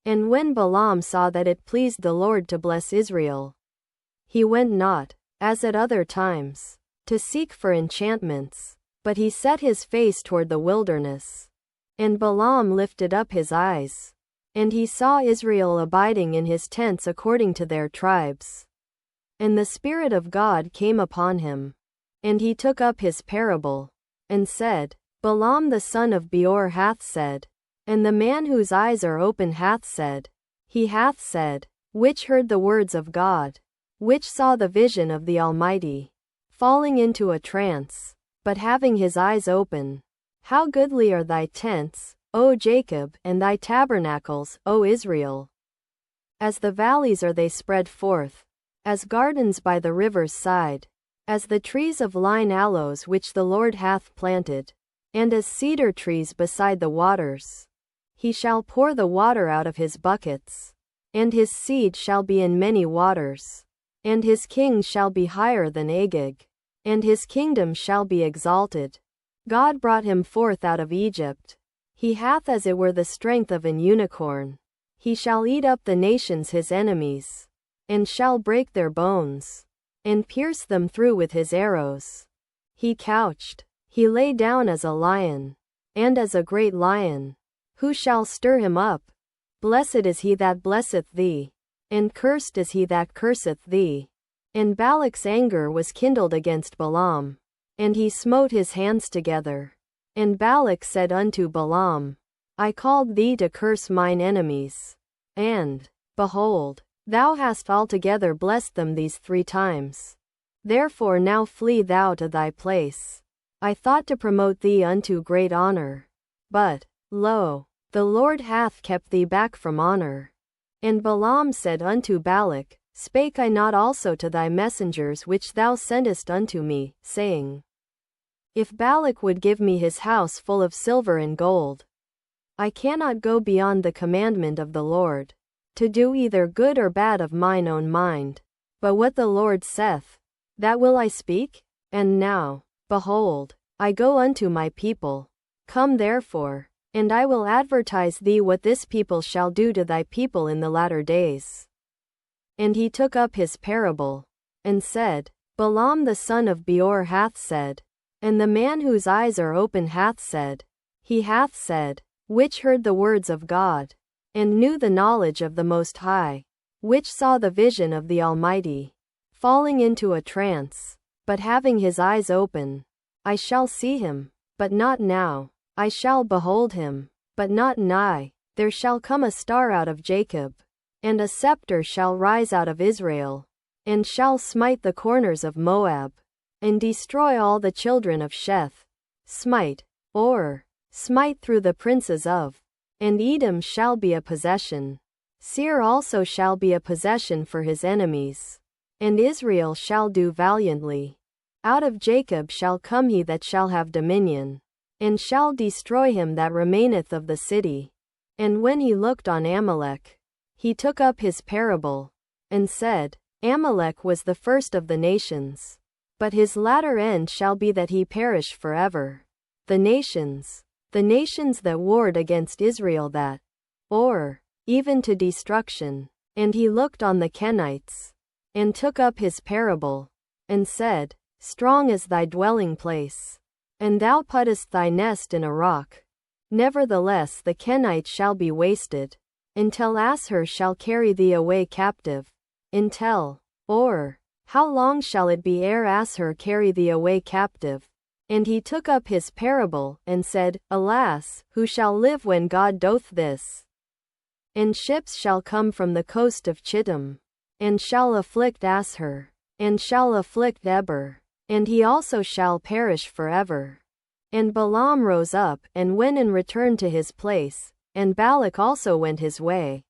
And when Balaam saw that it pleased the Lord to bless Israel, he went not, as at other times, to seek for enchantments, but he set his face toward the wilderness. And Balaam lifted up his eyes, and he saw Israel abiding in his tents according to their tribes. And the Spirit of God came upon him. And he took up his parable, and said, Balaam the son of Beor hath said, and the man whose eyes are open hath said, he hath said, which heard the words of God, which saw the vision of the Almighty, falling into a trance, but having his eyes open. How goodly are thy tents, O Jacob, and thy tabernacles, O Israel! As the valleys are they spread forth, as gardens by the river's side, as the trees of lign aloes which the Lord hath planted, and as cedar trees beside the waters. He shall pour the water out of his buckets, and his seed shall be in many waters, and his king shall be higher than Agag, and his kingdom shall be exalted. God brought him forth out of Egypt. He hath as it were the strength of an unicorn. He shall eat up the nations his enemies, and shall break their bones, and pierce them through with his arrows. He couched, he lay down as a lion, and as a great lion. Who shall stir him up? Blessed is he that blesseth thee, and cursed is he that curseth thee. And Balak's anger was kindled against Balaam, and he smote his hands together. And Balak said unto Balaam, I called thee to curse mine enemies, and, behold, thou hast altogether blessed them these 3 times. Therefore now flee thou to thy place. I thought to promote thee unto great honor, but, lo, the Lord hath kept thee back from honor. And Balaam said unto Balak, Spake I not also to thy messengers which thou sentest unto me, saying, If Balak would give me his house full of silver and gold, I cannot go beyond the commandment of the Lord, to do either good or bad of mine own mind. But what the Lord saith, that will I speak? And now, behold, I go unto my people. Come therefore, and I will advertise thee what this people shall do to thy people in the latter days. And he took up his parable, and said, Balaam the son of Beor hath said, and the man whose eyes are open hath said, he hath said, which heard the words of God, and knew the knowledge of the Most High, which saw the vision of the Almighty, falling into a trance, but having his eyes open. I shall see him, but not now. I shall behold him, but not nigh. There shall come a star out of Jacob, and a scepter shall rise out of Israel, and shall smite the corners of Moab, and destroy all the children of Sheth. Smite, or smite through the princes of, and Edom shall be a possession. Seir also shall be a possession for his enemies, and Israel shall do valiantly. Out of Jacob shall come he that shall have dominion, and shall destroy him that remaineth of the city. And when he looked on Amalek, he took up his parable, and said, Amalek was the first of the nations, but his latter end shall be that he perish forever. The nations that warred against Israel that, or, even to destruction. And he looked on the Kenites, and took up his parable, and said, Strong is thy dwelling place, and thou puttest thy nest in a rock. Nevertheless the Kenites shall be wasted, until Asshur shall carry thee away captive. Until, or, how long shall it be ere Asshur carry thee away captive? And he took up his parable, and said, Alas, who shall live when God doth this? And ships shall come from the coast of Chittim, and shall afflict Asshur, and shall afflict Eber, and he also shall perish forever. And Balaam rose up, and went and returned to his place, and Balak also went his way.